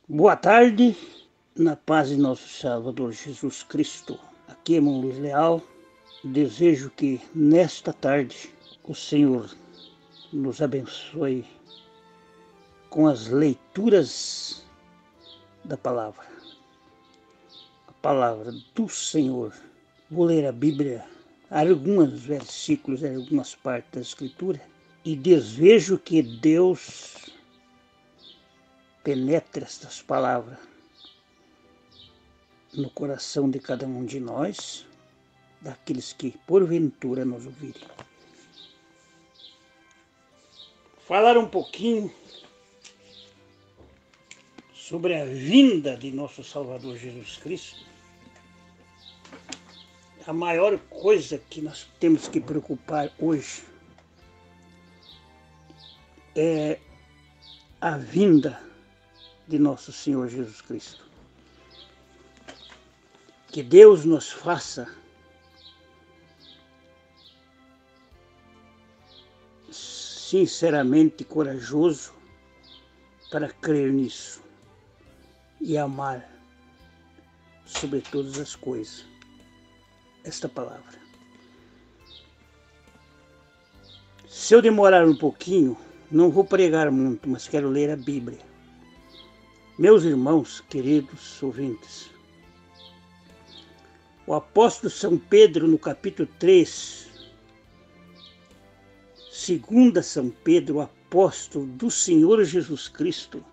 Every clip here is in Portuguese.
Boa tarde, na paz de nosso Salvador Jesus Cristo. Aqui é irmão Luiz Leal. Desejo que nesta tarde o Senhor nos abençoe com as leituras da palavra. A palavra do Senhor. Vou ler a Bíblia, alguns versículos, algumas partes da Escritura, e desejo que Deus penetre estas palavras no coração de cada um de nós, daqueles que porventura nos ouvirem. Falar um pouquinho sobre a vinda de nosso Salvador Jesus Cristo. A maior coisa que nós temos que preocupar hoje é a vinda de nosso Senhor Jesus Cristo. Que Deus nos faça sinceramente corajoso para crer nisso e amar sobre todas as coisas esta palavra. Se eu demorar um pouquinho, não vou pregar muito, mas quero ler a Bíblia. Meus irmãos, queridos ouvintes, o apóstolo São Pedro, no capítulo 3, segundo São Pedro, o apóstolo do Senhor Jesus Cristo,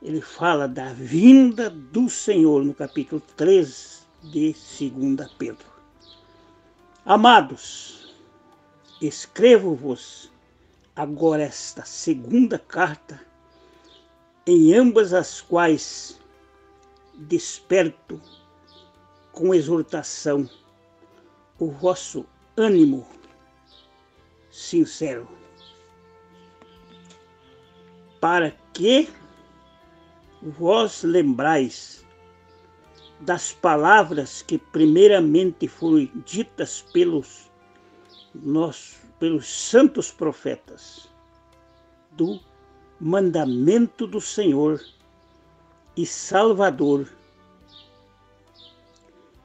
ele fala da vinda do Senhor, no capítulo 3 de 2 Pedro. Amados, escrevo-vos agora esta segunda carta, em ambas as quais desperto com exortação o vosso ânimo sincero, para que vós lembrais das palavras que primeiramente foram ditas pelos santos profetas, do mandamento do Senhor e Salvador,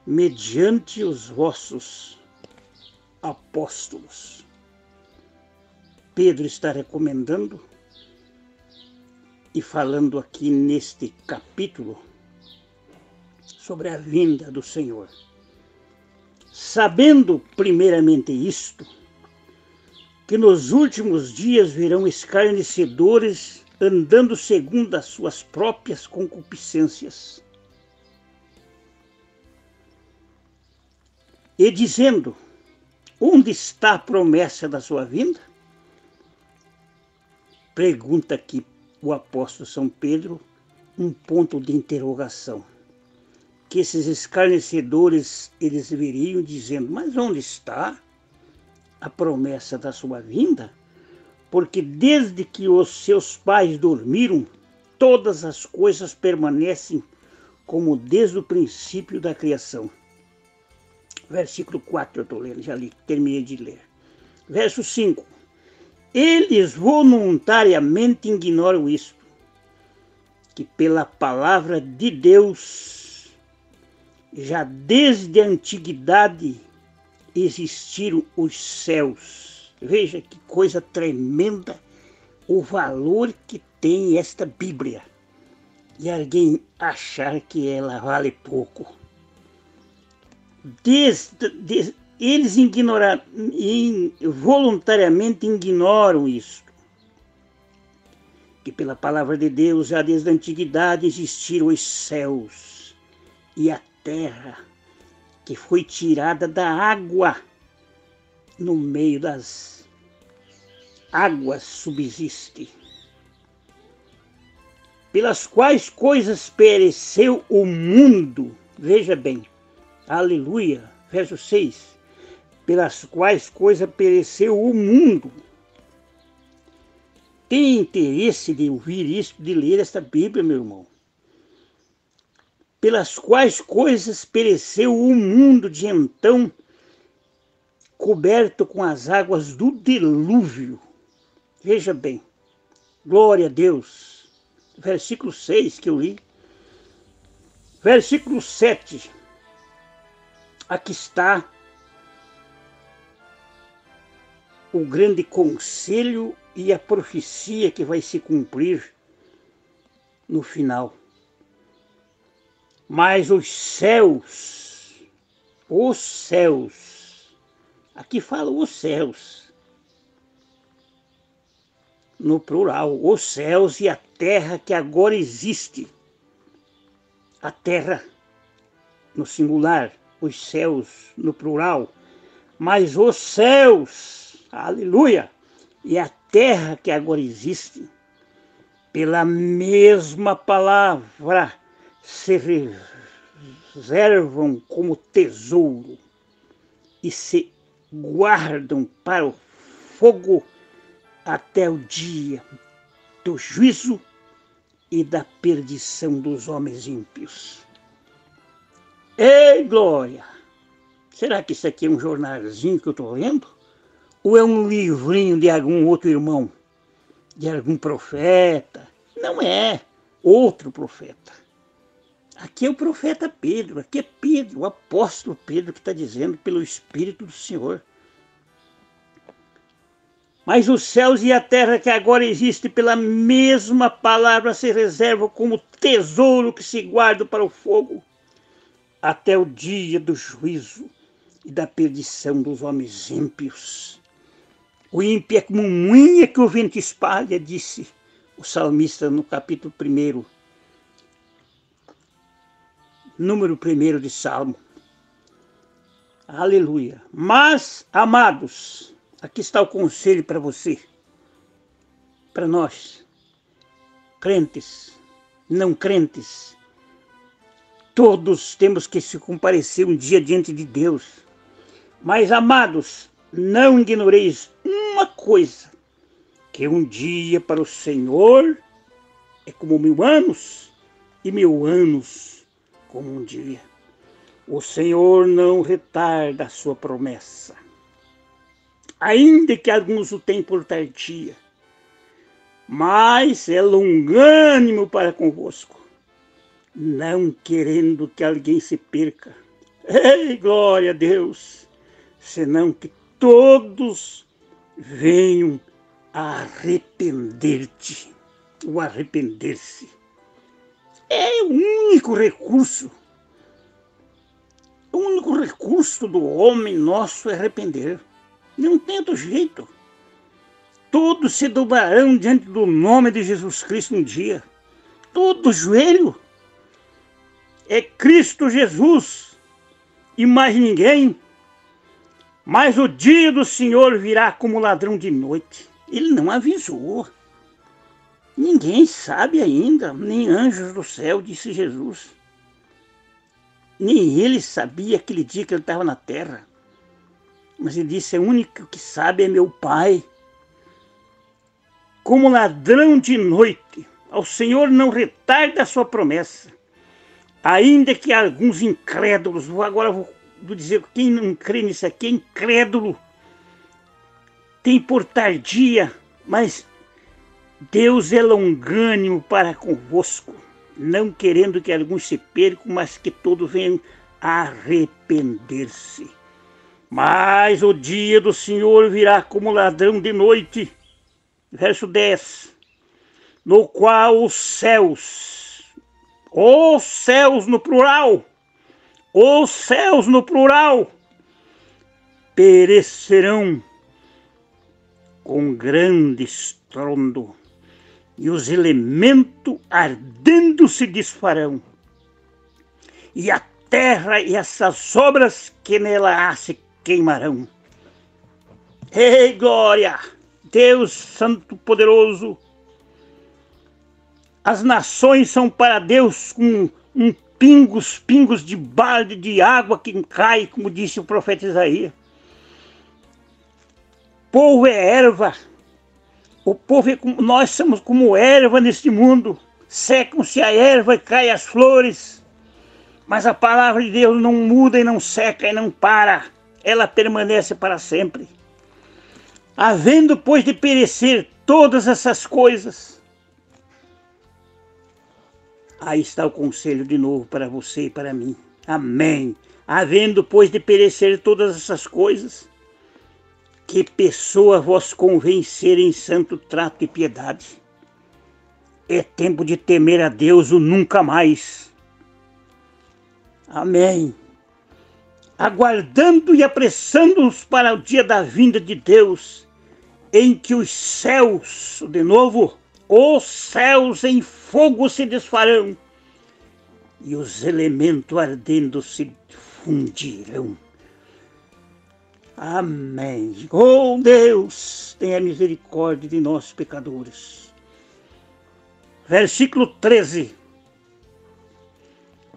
mediante os vossos apóstolos. Pedro está recomendando e falando aqui neste capítulo sobre a vinda do Senhor. Sabendo primeiramente isto, que nos últimos dias virão escarnecedores, andando segundo as suas próprias concupiscências, e dizendo: onde está a promessa da sua vinda? Pergunta aqui o apóstolo São Pedro, um ponto de interrogação. Que esses escarnecedores, eles viriam dizendo: mas onde está a promessa da sua vinda? Porque desde que os seus pais dormiram, todas as coisas permanecem como desde o princípio da criação. Versículo 4 eu estou lendo, já li, terminei de ler. Verso 5. Eles voluntariamente ignoram isto, que pela palavra de Deus, já desde a antiguidade, existiram os céus. Veja que coisa tremenda o valor que tem esta Bíblia. E alguém achar que ela vale pouco. Eles voluntariamente ignoram isso. Que pela palavra de Deus, já desde a antiguidade, existiram os céus e a terra, que foi tirada da água, no meio das águas subsiste, pelas quais coisas pereceu o mundo. Veja bem, aleluia, verso 6, pelas quais coisas pereceu o mundo. Tem interesse de ouvir isso, de ler esta Bíblia, meu irmão? Pelas quais coisas pereceu o mundo de então, coberto com as águas do dilúvio. Veja bem, glória a Deus. versículo 6 que eu li. Versículo 7. Aqui está o grande conselho e a profecia que vai se cumprir no final. Mas os céus, aqui fala os céus, no plural, os céus e a terra que agora existe. A terra no singular, os céus no plural, mas os céus, aleluia, e a terra que agora existe, pela mesma palavra, se reservam como tesouro e se guardam para o fogo até o dia do juízo e da perdição dos homens ímpios. Ei, glória! Será que isso aqui é um jornalzinho que eu estou lendo? Ou é um livrinho de algum outro irmão? De algum profeta? Não é. Outro profeta. Aqui é o profeta Pedro. Aqui é Pedro, o apóstolo Pedro, que está dizendo pelo Espírito do Senhor. Mas os céus e a terra que agora existe pela mesma palavra se reservam como tesouro que se guarda para o fogo até o dia do juízo e da perdição dos homens ímpios. O ímpio é como moinha que o vento espalha, disse o salmista no capítulo 1, número 1 de Salmo. Aleluia. Mas, amados, aqui está o conselho para você, para nós, crentes, não crentes. Todos temos que se comparecer um dia diante de Deus. Mas, amados, não ignoreis uma coisa, que um dia para o Senhor é como 1000 anos, e 1000 anos como um dia. O Senhor não retarda a sua promessa, ainda que alguns o tenham por tardia, mas é longânimo para convosco, não querendo que alguém se perca. Ei, glória a Deus! Senão que todos venham a arrepender-te, ou arrepender-se. É o único recurso. O único recurso do homem nosso é arrepender. Não tem outro jeito. Todos se dobrarão diante do nome de Jesus Cristo um dia. Todo joelho. É Cristo Jesus e mais ninguém. Mas o dia do Senhor virá como ladrão de noite. Ele não avisou. Ninguém sabe ainda, nem anjos do céu, disse Jesus. Nem ele sabia aquele dia que ele estava na terra. Mas ele disse, o único que sabe é meu Pai. Como ladrão de noite, ao Senhor não retarda a sua promessa. Ainda que alguns incrédulos, agora vou dizer, quem não crê nisso aqui é incrédulo, tem por tardia, mas Deus é longânimo para convosco, não querendo que alguns se percam, mas que todos venham a arrepender-se. Mas o dia do Senhor virá como ladrão de noite. Verso 10. No qual os céus no plural, os céus no plural, perecerão com grande estrondo, e os elementos ardendo se desfarão, e a terra e essas obras que nela há se queimarão. Ei, glória! Deus Santo Poderoso! As nações são para Deus como pingos de balde de água que cai, como disse o profeta Isaías. O povo é erva. O povo nós somos como erva neste mundo. Secam-se a erva e caem as flores. Mas a palavra de Deus não muda e não seca e não para. Ela permanece para sempre. Havendo, pois, de perecer todas essas coisas, Aí está o conselho de novo para você e para mim. Amém. Havendo, pois, de perecer todas essas coisas, que pessoa vos convencer em santo trato e piedade. É tempo de temer a Deus o nunca mais. Amém. Aguardando e apressando-nos para o dia da vinda de Deus, em que os céus, de novo, os céus em fogo se desfarão e os elementos ardendo se fundirão. Amém. Oh Deus, tenha misericórdia de nós pecadores. Versículo 13.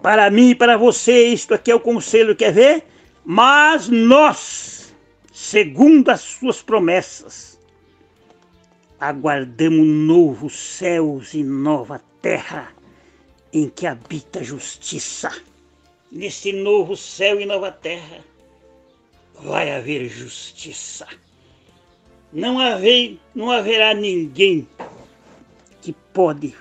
Para mim e para você, isto aqui é o conselho, quer ver? Mas nós, segundo as suas promessas, aguardamos novos céus e nova terra em que habita a justiça. Nesse novo céu e nova terra vai haver justiça. Não haverá ninguém que pode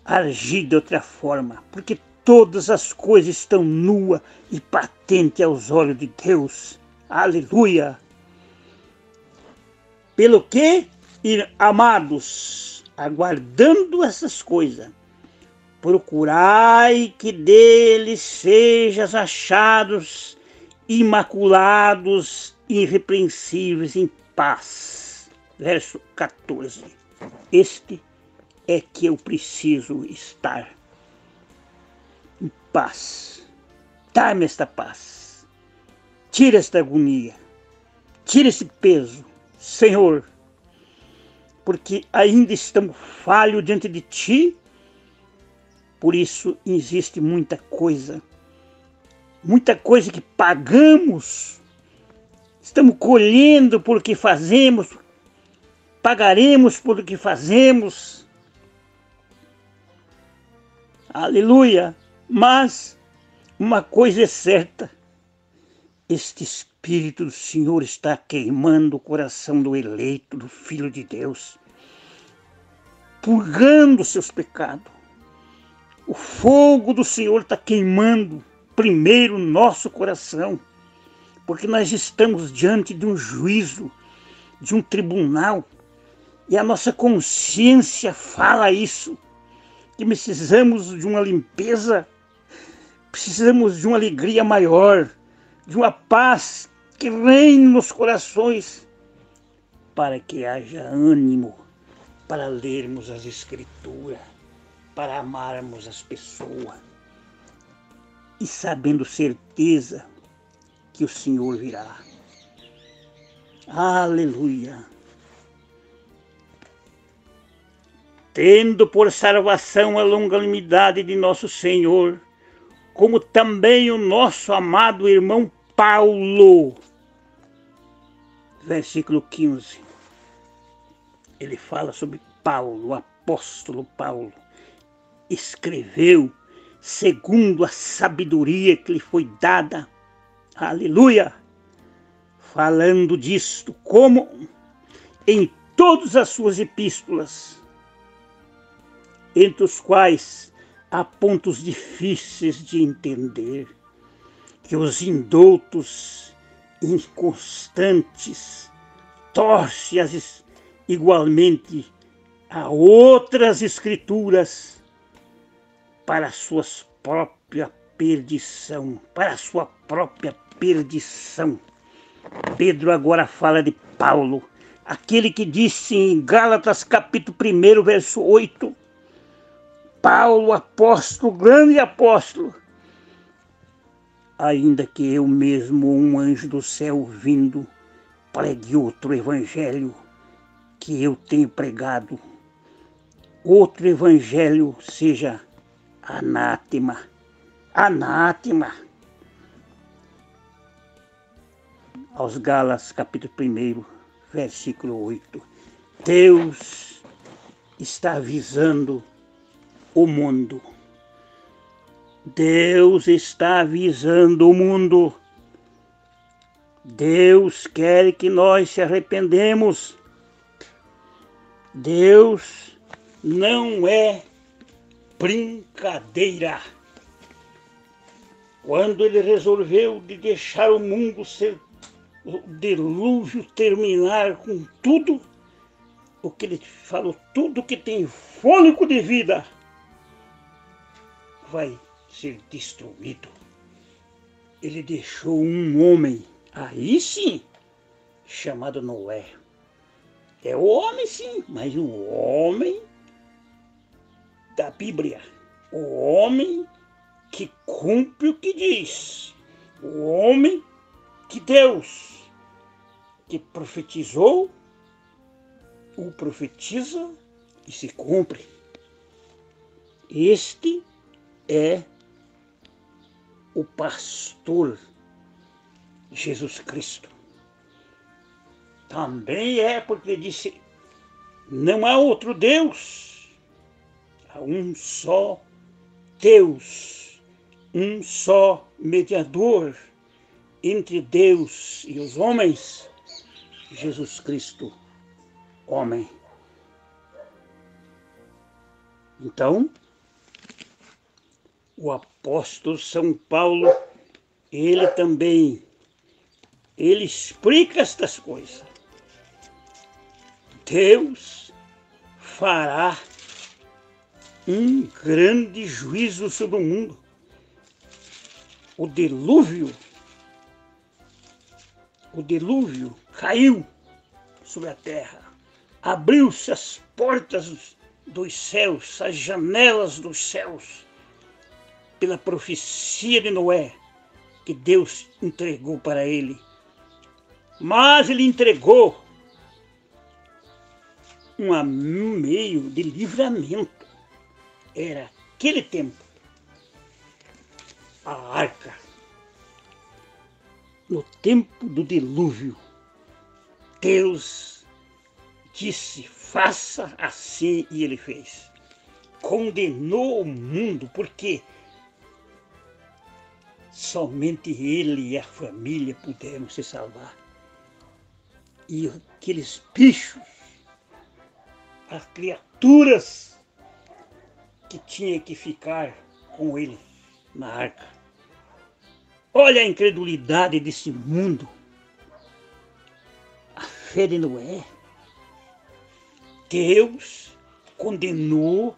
agir de outra forma, porque todas as coisas estão nuas e patentes aos olhos de Deus. Aleluia! Pelo que, amados, aguardando essas coisas, procurai que deles sejam achados imaculados, irrepreensíveis, em paz. Verso 14. Este é que eu preciso estar em paz. Dá-me esta paz. Tira esta agonia. Tira esse peso, Senhor, porque ainda estamos falhos diante de Ti. Por isso existe muita coisa que pagamos. Estamos colhendo por o que fazemos, pagaremos por o que fazemos. Aleluia! Mas uma coisa é certa, este Espírito do Senhor está queimando o coração do eleito, do Filho de Deus, purgando seus pecados. O fogo do Senhor está queimando primeiro nosso coração, porque nós estamos diante de um juízo, de um tribunal, e a nossa consciência fala isso, que precisamos de uma limpeza, precisamos de uma alegria maior, de uma paz que reine nos corações, para que haja ânimo para lermos as Escrituras, para amarmos as pessoas e sabendo certeza que o Senhor virá. Aleluia! Tendo por salvação a longanimidade de nosso Senhor, como também o nosso amado irmão Paulo. Versículo 15. Ele fala sobre Paulo, o apóstolo Paulo. Escreveu segundo a sabedoria que lhe foi dada. Aleluia! Falando disto, como em todas as suas epístolas, entre os quais há pontos difíceis de entender, que os indoutos inconstantes torcem igualmente a outras escrituras para suas própria perdição, para a sua própria perdição. Pedro agora fala de Paulo, aquele que disse em Gálatas capítulo 1, verso 8, Paulo, apóstolo, grande apóstolo, ainda que eu mesmo, um anjo do céu vindo, pregue outro evangelho que eu tenho pregado, outro evangelho seja anátema, anátema. Aos Gálatas capítulo 1, versículo 8. Deus está avisando o mundo. Deus está avisando o mundo. Deus quer que nós se arrependemos. Deus não é brincadeira. Quando ele resolveu de deixar o mundo ser o dilúvio terminar com tudo, o que ele falou, tudo que tem fôlego de vida vai ser destruído. Ele deixou um homem, aí sim, chamado Noé. É o homem sim, mas o homem da Bíblia. O homem que cumpre o que diz. O homem que Deus, que profetizou, o profetiza e se cumpre. Este é o pastor Jesus Cristo. Também é porque ele disse, não há outro Deus, há um só Deus, um só mediador entre Deus e os homens, Jesus Cristo, homem. Então, o apóstolo São Paulo, ele também, ele explica estas coisas. Deus fará um grande juízo sobre o mundo. O dilúvio caiu sobre a terra. Abriu-se as portas dos céus, as janelas dos céus, pela profecia de Noé, que Deus entregou para ele. Mas ele entregou um meio de livramento. Era aquele tempo, a arca. No tempo do dilúvio, Deus disse, faça assim, e ele fez. Condenou o mundo, porque somente ele e a família puderam se salvar. E aqueles bichos, as criaturas que tinham que ficar com ele na arca. Olha a incredulidade desse mundo. A fé de Noé. Deus condenou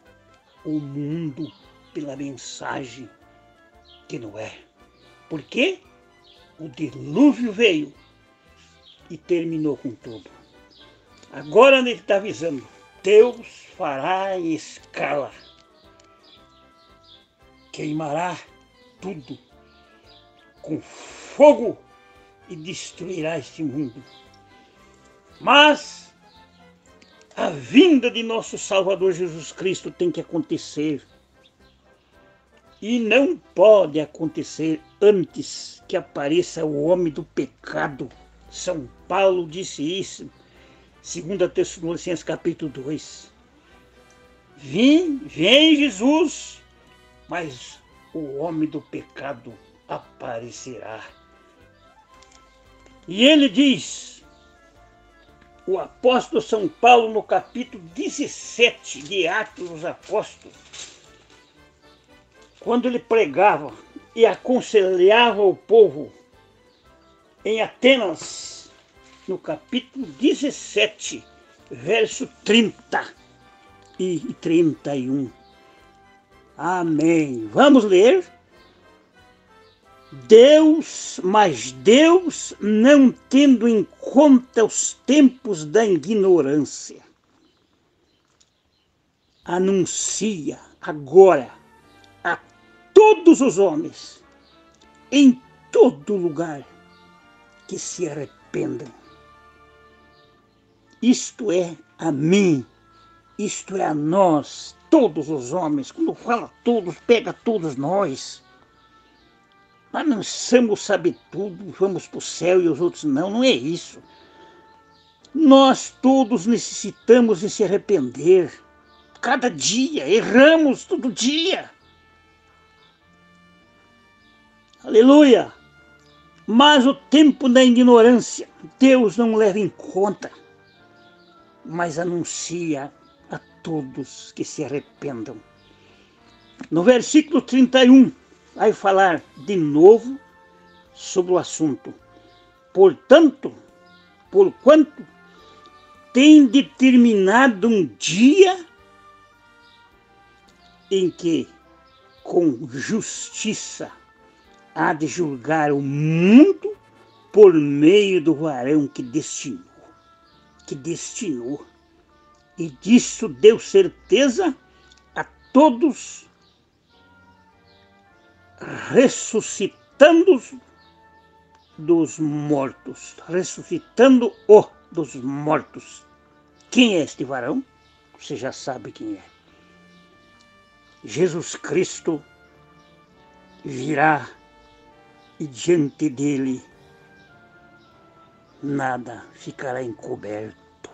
o mundo pela mensagem de Noé. Por quê? O dilúvio veio e terminou com tudo. Agora ele está avisando, Deus fará em escala. Queimará tudo com fogo e destruirá este mundo. Mas a vinda de nosso Salvador Jesus Cristo tem que acontecer. E não pode acontecer antes que apareça o homem do pecado. São Paulo disse isso, 2 Tessalonicenses capítulo 2. Vem Jesus, mas o homem do pecado aparecerá. E ele diz, o apóstolo São Paulo, no capítulo 17 de Atos dos Apóstolos, quando ele pregava e aconselhava o povo em Atenas, no capítulo 17, verso 30 e 31. Amém. Vamos ler. Mas Deus, não tendo em conta os tempos da ignorância, anuncia agora a todos os homens, em todo lugar, que se arrependam. Isto é a mim, isto é a nós, todos os homens. Quando fala todos, pega todos nós. Nós não somos saber tudo, vamos para o céu e os outros não, não é isso. Nós todos necessitamos de se arrepender. Cada dia, erramos todo dia. Aleluia! Mas o tempo da ignorância, Deus não leva em conta, mas anuncia a todos que se arrependam. No versículo 31, vai falar de novo sobre o assunto. Portanto, porquanto tem determinado um dia em que, com justiça, há de julgar o mundo por meio do varão que destinou. E disso deu certeza a todos, ressuscitando-o dos mortos. Quem é este varão? Você já sabe quem é. Jesus Cristo virá e diante dele nada ficará encoberto.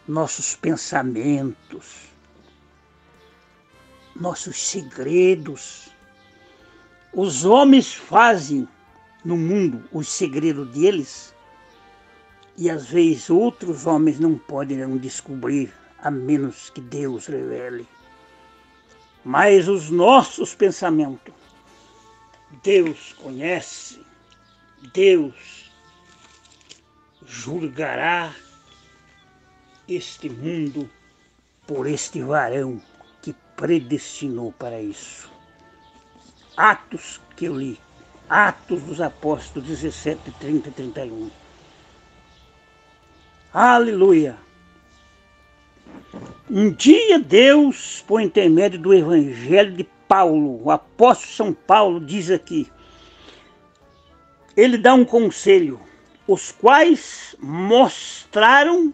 Nossos pensamentos, nossos segredos. Os homens fazem no mundo os segredos deles e às vezes outros homens não poderão descobrir a menos que Deus revele. Mas os nossos pensamentos, Deus conhece, Deus julgará este mundo por este varão que predestinou para isso. Atos que eu li, Atos dos Apóstolos 17, 30 e 31. Aleluia! Um dia Deus, por intermédio do Evangelho de Paulo, o apóstolo São Paulo diz aqui, ele dá um conselho, os quais mostraram,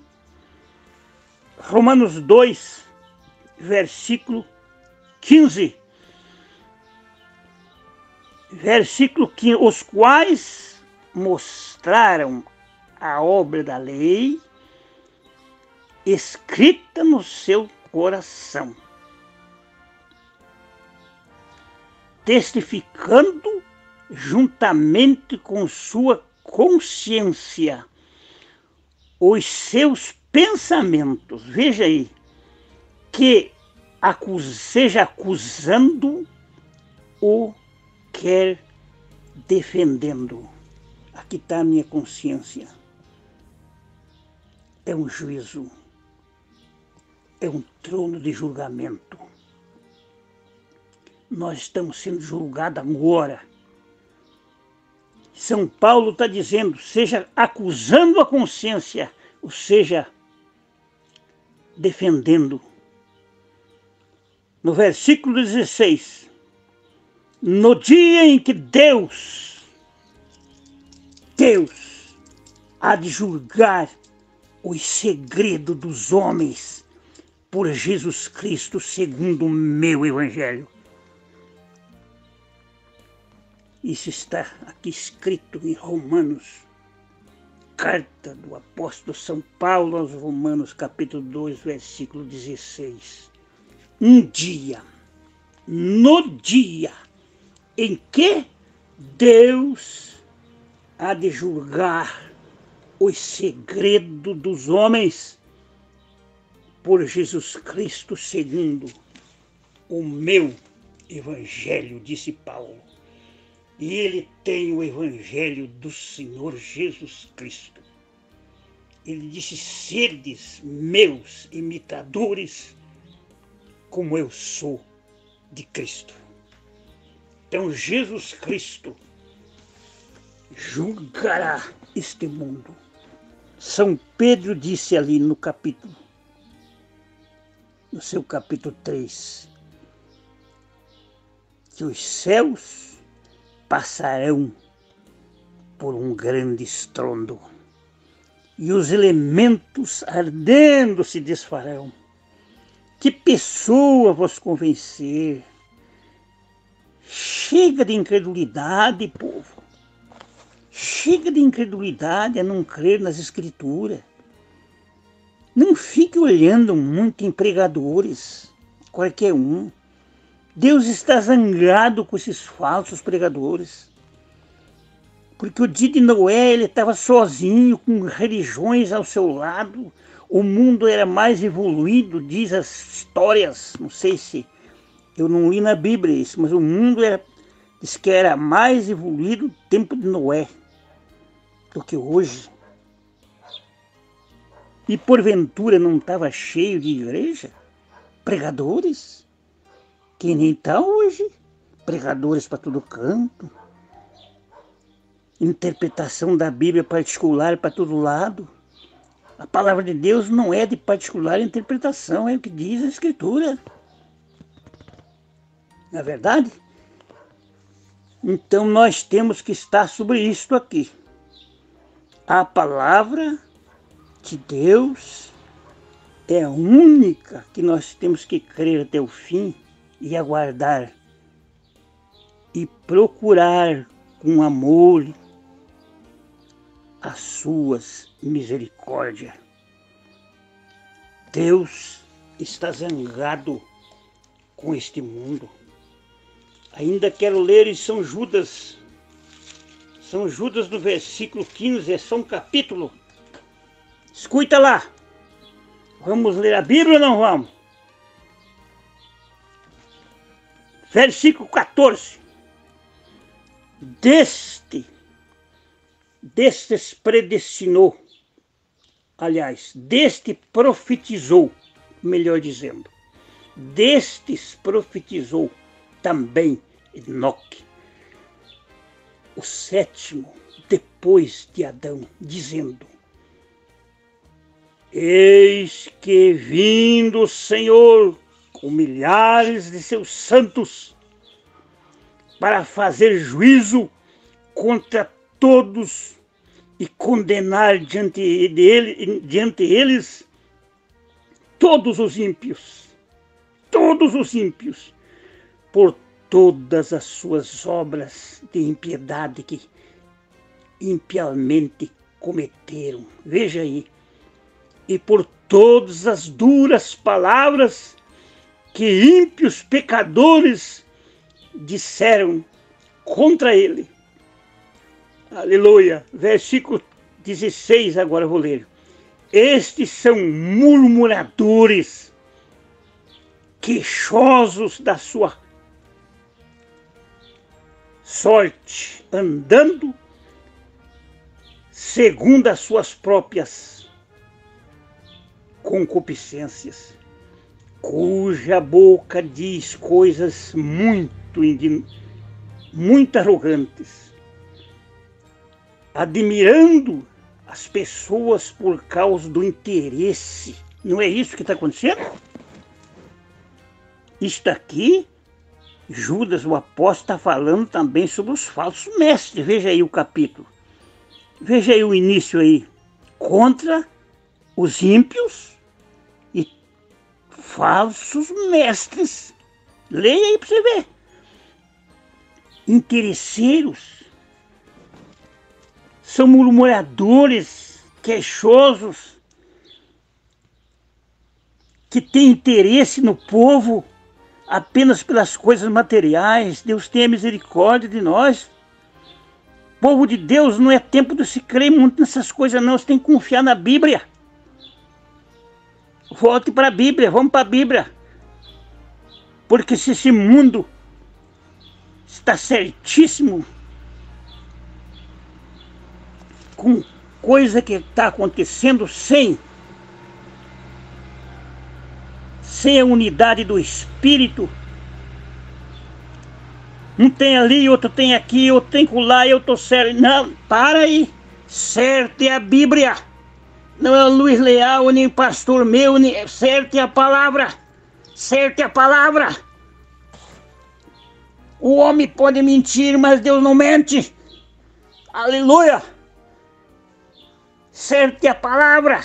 Romanos 2, versículo 15, os quais mostraram a obra da lei escrita no seu coração, testificando juntamente com sua consciência os seus pensamentos. Veja aí, que seja acusando ou quer defendendo. Aqui está a minha consciência. É um juízo. É um trono de julgamento. Nós estamos sendo julgados agora. São Paulo está dizendo, seja acusando a consciência, ou seja, defendendo. No versículo 16, no dia em que Deus há de julgar os segredos dos homens por Jesus Cristo segundo o meu Evangelho. Isso está aqui escrito em Romanos, carta do apóstolo São Paulo aos Romanos, capítulo 2, versículo 16. Um dia, no dia em que Deus há de julgar os segredos dos homens por Jesus Cristo segundo o meu Evangelho, disse Paulo. E ele tem o Evangelho do Senhor Jesus Cristo. Ele disse, sedes meus imitadores, como eu sou de Cristo. Então Jesus Cristo julgará este mundo. São Pedro disse ali no seu capítulo 3, que os céus passarão por um grande estrondo, e os elementos ardendo se desfarão. Que pessoa vos convencer? Chega de incredulidade, povo. Chega de incredulidade a não crer nas Escrituras. Não fique olhando muito em pregadores, qualquer um. Deus está zangado com esses falsos pregadores. Porque o dia de Noé ele estava sozinho, com religiões ao seu lado. O mundo era mais evoluído, diz as histórias. Não sei se Eu não li na Bíblia isso, mas o mundo diz que era mais evoluído no tempo de Noé do que hoje. E porventura não estava cheio de igreja? Pregadores? Que nem está hoje. Pregadores para todo canto. Interpretação da Bíblia particular para todo lado. A palavra de Deus não é de particular interpretação, é o que diz a Escritura. Não é verdade? Então nós temos que estar sobre isto aqui. A palavra de Deus é a única que nós temos que crer até o fim e aguardar e procurar com amor as suas misericórdias. Deus está zangado com este mundo. Ainda quero ler em São Judas no versículo 15, é só um capítulo. Escuta lá. Vamos ler a Bíblia ou não vamos? Versículo 14. Destes predestinou, aliás, deste profetizou, melhor dizendo, destes profetizou também Enoque, o sétimo depois de Adão, dizendo: eis que vindo o Senhor com milhares de seus santos para fazer juízo contra todos e condenar diante eles todos os ímpios, por todas as suas obras de impiedade que impiamente cometeram. Veja aí. E por todas as duras palavras que ímpios pecadores disseram contra ele. Aleluia. Versículo 16, agora eu vou ler. Estes são murmuradores, queixosos da sua sorte, andando segundo as suas próprias concupiscências, cuja boca diz coisas muito arrogantes, admirando as pessoas por causa do interesse. Não é isso que está acontecendo? Isto aqui, Judas, o apóstolo, está falando também sobre os falsos mestres. Veja aí o capítulo. Veja aí o início aí. Contra os ímpios e falsos mestres. Leia aí para você ver. Interesseiros. São murmuradores, queixosos, que têm interesse no povo apenas pelas coisas materiais. Deus tenha misericórdia de nós. Povo de Deus, não é tempo de se crer muito nessas coisas não. Você tem que confiar na Bíblia. Volte para a Bíblia, vamos para a Bíblia. Porque se esse mundo está certíssimo com coisa que está acontecendo sem a unidade do Espírito. Um tem ali, outro tem aqui, outro tem lá, eu estou certo. Não, para aí. Certo é a Bíblia. Não é o Luiz Leal, nem pastor meu, nem... certo é a palavra. Certo é a palavra. O homem pode mentir, mas Deus não mente. Aleluia. Certo é a palavra.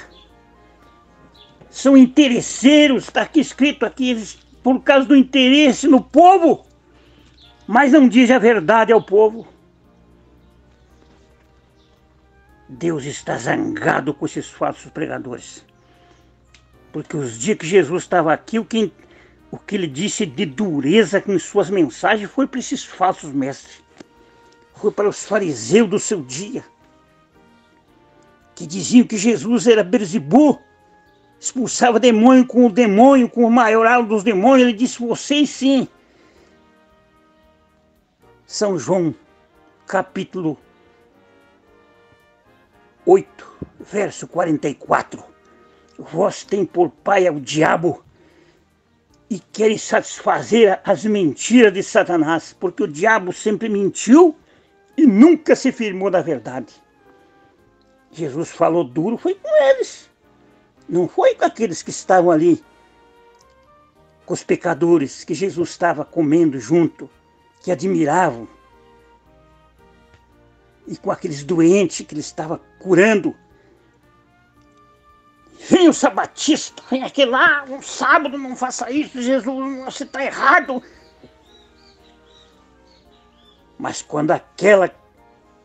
São interesseiros, está aqui escrito aqui, por causa do interesse no povo, mas não diz a verdade ao povo. Deus está zangado com esses falsos pregadores. Porque os dias que Jesus estava aqui, o que ele disse de dureza em suas mensagens foi para esses falsos mestres. Foi para os fariseus do seu dia, que diziam que Jesus era Beelzebul, expulsava demônio, com o maioral dos demônios. Ele disse: vocês sim São João, capítulo 8, verso 44. Vós tem por pai ao diabo e querem satisfazer as mentiras de Satanás, porque o diabo sempre mentiu e nunca se firmou na verdade. Jesus falou duro, foi com eles. Não foi com aqueles que estavam ali, com os pecadores que Jesus estava comendo junto, que admiravam. E com aqueles doentes que ele estava curando. Vem o sabatista, vem aquele lá, um sábado, não faça isso, Jesus, você está errado. Mas quando aquela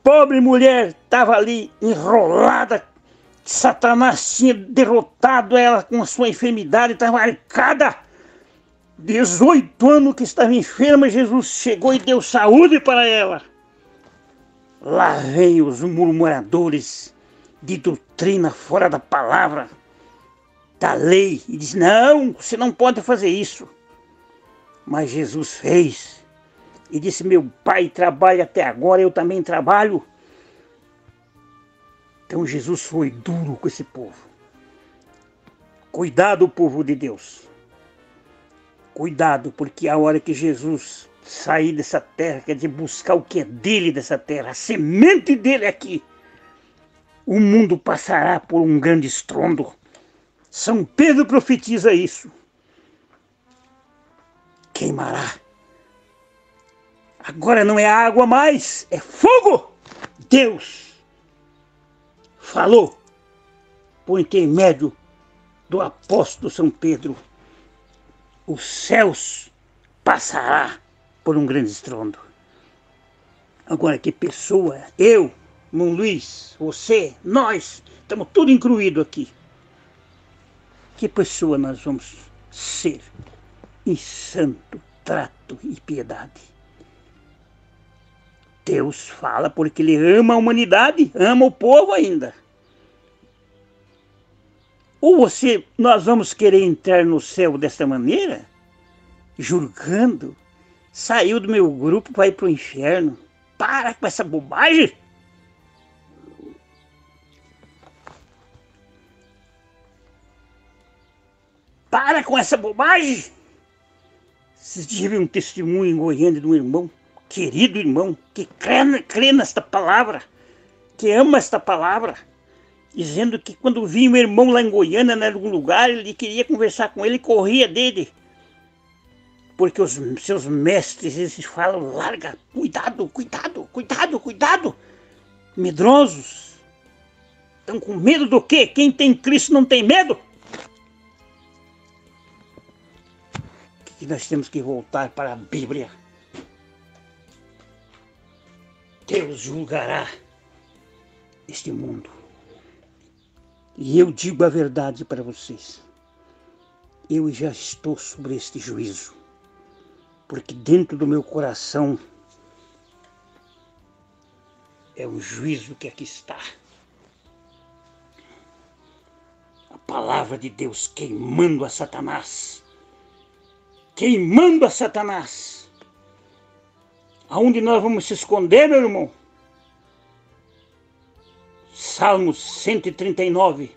pobre mulher estava ali enrolada, Satanás tinha derrotado ela com a sua enfermidade, estava arcada, 18 anos que estava enferma, Jesus chegou e deu saúde para ela. Lá vem os murmuradores de doutrina fora da palavra, da lei, e diz, não, você não pode fazer isso. Mas Jesus fez, e disse, meu pai trabalha até agora, eu também trabalho. Então Jesus foi duro com esse povo. Cuidado, povo de Deus. Cuidado, porque a hora que Jesus sair dessa terra, quer dizer, buscar o que é dele dessa terra, a semente dele aqui, o mundo passará por um grande estrondo. São Pedro profetiza isso. Queimará. Agora não é água mais, é fogo. Deus falou por intermédio do apóstolo São Pedro. Os céus passará por um grande estrondo. Agora que pessoa, eu, irmão Luiz, você, nós, estamos tudo incluído aqui. Que pessoa nós vamos ser em santo trato e piedade? Deus fala porque Ele ama a humanidade, ama o povo ainda. Ou nós vamos querer entrar no céu desta maneira, julgando, saiu do meu grupo para ir para o inferno. Para com essa bobagem! Para com essa bobagem! Vocês tiveram um testemunho em Goiânia de um irmão, querido irmão, que crê nesta palavra, que ama esta palavra, dizendo que quando vinha um irmão lá em Goiânia, em algum lugar, ele queria conversar com ele e corria dele. Porque os seus mestres, eles falam, larga, cuidado, cuidado, cuidado, cuidado. Medrosos. Estão com medo do quê? Quem tem Cristo não tem medo? Que nós temos que voltar para a Bíblia. Deus julgará este mundo. E eu digo a verdade para vocês. Eu já estou sobre este juízo. Porque dentro do meu coração é um juízo que aqui está. A palavra de Deus queimando a Satanás. Queimando a Satanás. Aonde nós vamos se esconder, meu irmão? Salmos 139.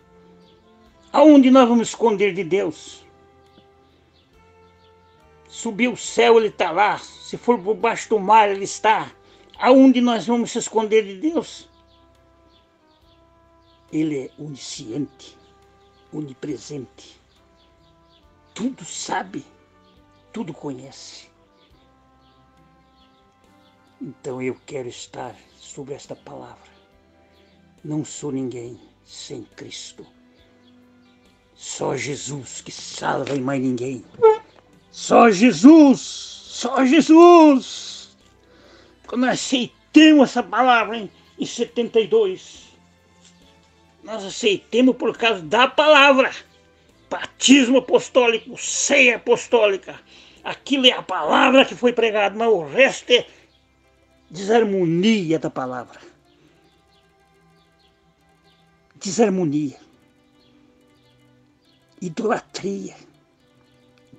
Aonde nós vamos esconder de Deus? Subir o céu, ele está lá. Se for por baixo do mar, ele está. Aonde nós vamos se esconder de Deus? Ele é onisciente, onipresente. Tudo sabe, tudo conhece. Então eu quero estar sobre esta palavra. Não sou ninguém sem Cristo. Só Jesus que salva e mais ninguém. Só Jesus, só Jesus. Quando nós aceitamos essa palavra em 72, nós aceitamos por causa da palavra. Batismo apostólico, ceia apostólica. Aquilo é a palavra que foi pregada, mas o resto é desarmonia da palavra. Desarmonia. Idolatria.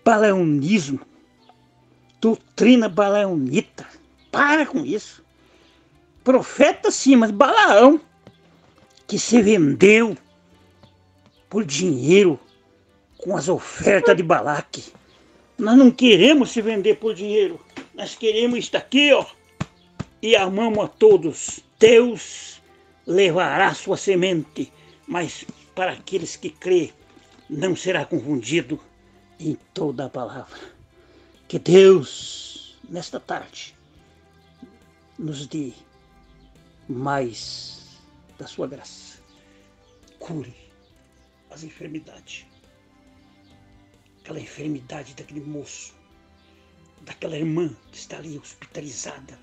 Balaonismo. Doutrina balaonita. Para com isso. Profeta sim, mas Balaão, que se vendeu por dinheiro com as ofertas de Balaque. Nós não queremos se vender por dinheiro. Nós queremos estar aqui, ó, e amamos a todos. Deus levará sua semente, mas para aqueles que crê, não será confundido em toda a palavra. Que Deus, nesta tarde, nos dê mais da sua graça. Cure as enfermidades. Aquela enfermidade daquele moço, daquela irmã que está ali hospitalizada,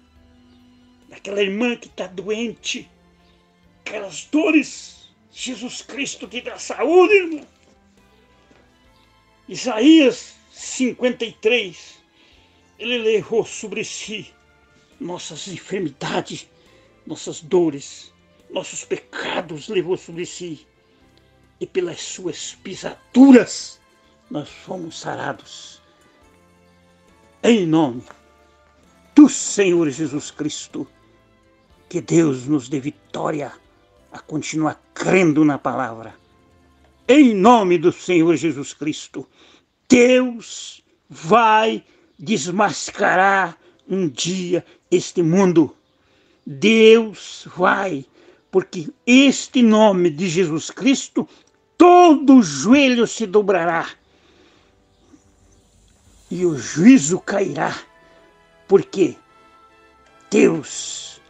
daquela irmã que está doente, aquelas dores. Jesus Cristo te dá saúde, irmão. Isaías 53, ele levou sobre si nossas enfermidades, nossas dores, nossos pecados levou sobre si. E pelas suas pisaduras nós fomos sarados. Em nome do Senhor Jesus Cristo, que Deus nos dê vitória a continuar crendo na palavra. Em nome do Senhor Jesus Cristo, Deus vai desmascarar um dia este mundo. Deus vai, porque este nome de Jesus Cristo, todo joelho se dobrará e o juízo cairá, porque Deus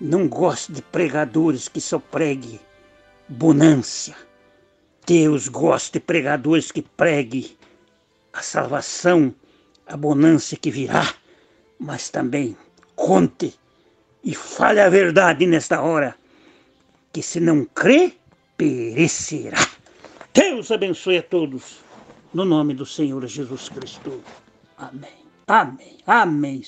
não gosta de pregadores que só preguem bonância. Deus gosta de pregadores que preguem a salvação, a bonância que virá, mas também conte e fale a verdade nesta hora, que se não crê, perecerá. Deus abençoe a todos, no nome do Senhor Jesus Cristo. Amém. Amém. Amém.